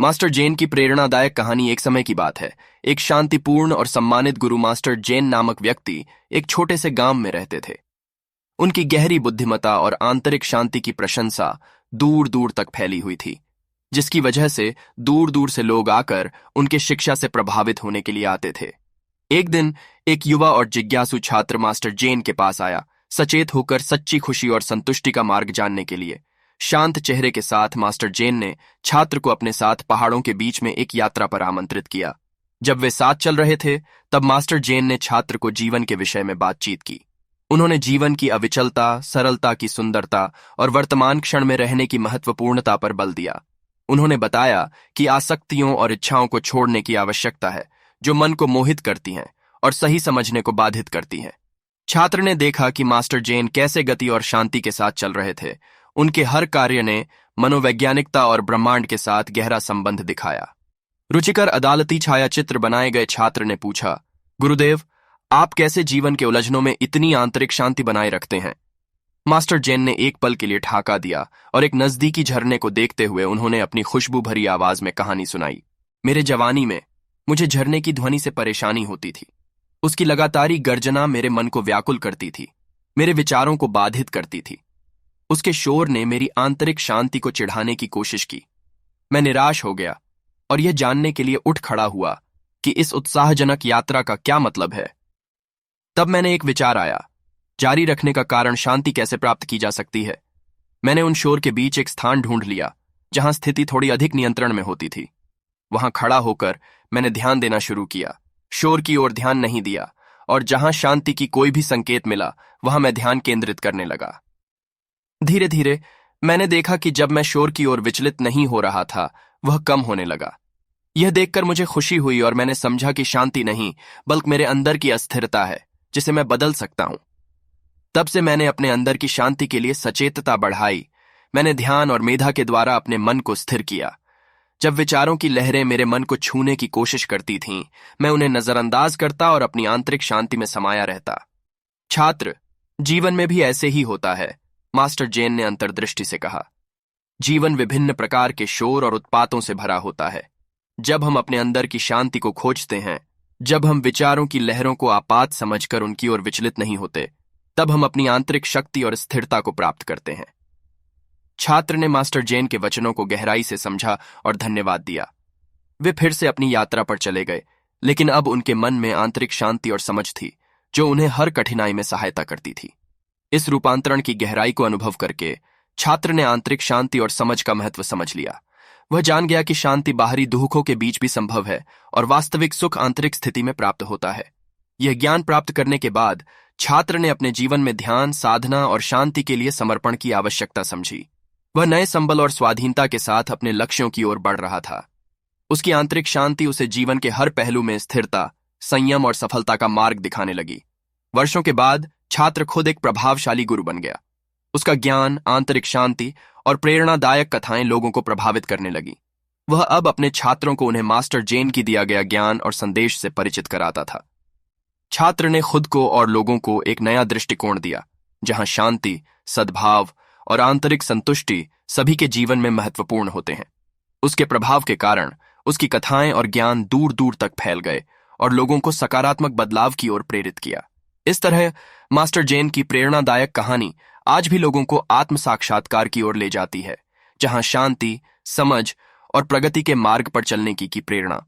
Master जेन की प्रेरणादायक कहानी एक समय की बात है। एक शांतिपूर्ण और सम्मानित गुरु मास्टर जेन नामक व्यक्ति एक छोटे से गांव में रहते थे। उनकी गहरी बुद्धिमत्ता और आंतरिक शांति की प्रशंसा दूर दूर तक फैली हुई थी, जिसकी वजह से दूर दूर से लोग आकर उनके शिक्षा से प्रभावित होने के लिए आते थे। एक दिन एक युवा और जिज्ञासु छात्र मास्टर जेन के पास आया, सचेत होकर सच्ची खुशी और संतुष्टि का मार्ग जानने के लिए। शांत चेहरे के साथ मास्टर जेन ने छात्र को अपने साथ पहाड़ों के बीच में एक यात्रा पर आमंत्रित किया। जब वे साथ चल रहे थे, तब मास्टर जेन ने छात्र को जीवन के विषय में बातचीत की। उन्होंने जीवन की अविचलता, सरलता की सुंदरता और वर्तमान क्षण में रहने की महत्वपूर्णता पर बल दिया। उन्होंने बताया कि आसक्तियों और इच्छाओं को छोड़ने की आवश्यकता है, जो मन को मोहित करती हैं और सही समझने को बाधित करती हैं। छात्र ने देखा कि मास्टर जेन कैसे गति और शांति के साथ चल रहे थे। उनके हर कार्य ने मनोवैज्ञानिकता और ब्रह्मांड के साथ गहरा संबंध दिखाया। रुचिकर अदालती छायाचित्र बनाए गए छात्र ने पूछा, गुरुदेव, आप कैसे जीवन के उलझनों में इतनी आंतरिक शांति बनाए रखते हैं? मास्टर जेन ने एक पल के लिए ठहाका दिया और एक नजदीकी झरने को देखते हुए उन्होंने अपनी खुशबू भरी आवाज में कहानी सुनाई। मेरे जवानी में मुझे झरने की ध्वनि से परेशानी होती थी। उसकी लगातारी गर्जना मेरे मन को व्याकुल करती थी, मेरे विचारों को बाधित करती थी। उसके शोर ने मेरी आंतरिक शांति को चिढ़ाने की कोशिश की। मैं निराश हो गया और यह जानने के लिए उठ खड़ा हुआ कि इस उत्साहजनक यात्रा का क्या मतलब है। तब मैंने एक विचार आया, जारी रखने का कारण शांति कैसे प्राप्त की जा सकती है। मैंने उन शोर के बीच एक स्थान ढूंढ लिया जहां स्थिति थोड़ी अधिक नियंत्रण में होती थी। वहां खड़ा होकर मैंने ध्यान देना शुरू किया। शोर की ओर ध्यान नहीं दिया और जहां शांति की कोई भी संकेत मिला वहां मैं ध्यान केंद्रित करने लगा। धीरे धीरे मैंने देखा कि जब मैं शोर की ओर विचलित नहीं हो रहा था, वह कम होने लगा। यह देखकर मुझे खुशी हुई और मैंने समझा कि शांति नहीं, बल्कि मेरे अंदर की अस्थिरता है, जिसे मैं बदल सकता हूं। तब से मैंने अपने अंदर की शांति के लिए सचेतता बढ़ाई। मैंने ध्यान और मेधा के द्वारा अपने मन को स्थिर किया। जब विचारों की लहरें मेरे मन को छूने की कोशिश करती थीं, मैं उन्हें नजरअंदाज करता और अपनी आंतरिक शांति में समाया रहता। छात्र, जीवन में भी ऐसे ही होता है, मास्टर जेन ने अंतर्दृष्टि से कहा। जीवन विभिन्न प्रकार के शोर और उत्पातों से भरा होता है। जब हम अपने अंदर की शांति को खोजते हैं, जब हम विचारों की लहरों को आपात समझकर उनकी ओर विचलित नहीं होते, तब हम अपनी आंतरिक शक्ति और स्थिरता को प्राप्त करते हैं। छात्र ने मास्टर जेन के वचनों को गहराई से समझा और धन्यवाद दिया। वे फिर से अपनी यात्रा पर चले गए, लेकिन अब उनके मन में आंतरिक शांति और समझ थी, जो उन्हें हर कठिनाई में सहायता करती थी। इस रूपांतरण की गहराई को अनुभव करके छात्र ने आंतरिक शांति और समझ का महत्व समझ लिया। वह जान गया कि शांति बाहरी दुखों के बीच भी संभव है और वास्तविक सुख आंतरिक स्थिति में प्राप्त होता है। यह ज्ञान प्राप्त करने के बाद छात्र ने अपने जीवन में ध्यान, साधना और शांति के लिए समर्पण की आवश्यकता समझी। वह नए संबल और स्वाधीनता के साथ अपने लक्ष्यों की ओर बढ़ रहा था। उसकी आंतरिक शांति उसे जीवन के हर पहलू में स्थिरता, संयम और सफलता का मार्ग दिखाने लगी। वर्षों के बाद छात्र खुद एक प्रभावशाली गुरु बन गया। उसका ज्ञान, आंतरिक शांति और प्रेरणादायक कथाएं लोगों को प्रभावित करने लगी। वह अब अपने छात्रों को उन्हें मास्टर जेन की दिया गया ज्ञान और संदेश से परिचित कराता था। छात्र ने खुद को और लोगों को एक नया दृष्टिकोण दिया, जहां शांति, सद्भाव और आंतरिक संतुष्टि सभी के जीवन में महत्वपूर्ण होते हैं। उसके प्रभाव के कारण उसकी कथाएं और ज्ञान दूर दूर तक फैल गए और लोगों को सकारात्मक बदलाव की ओर प्रेरित किया। इस तरह मास्टर जेन की प्रेरणादायक कहानी आज भी लोगों को आत्म साक्षात्कार की ओर ले जाती है, जहां शांति, समझ और प्रगति के मार्ग पर चलने की प्रेरणा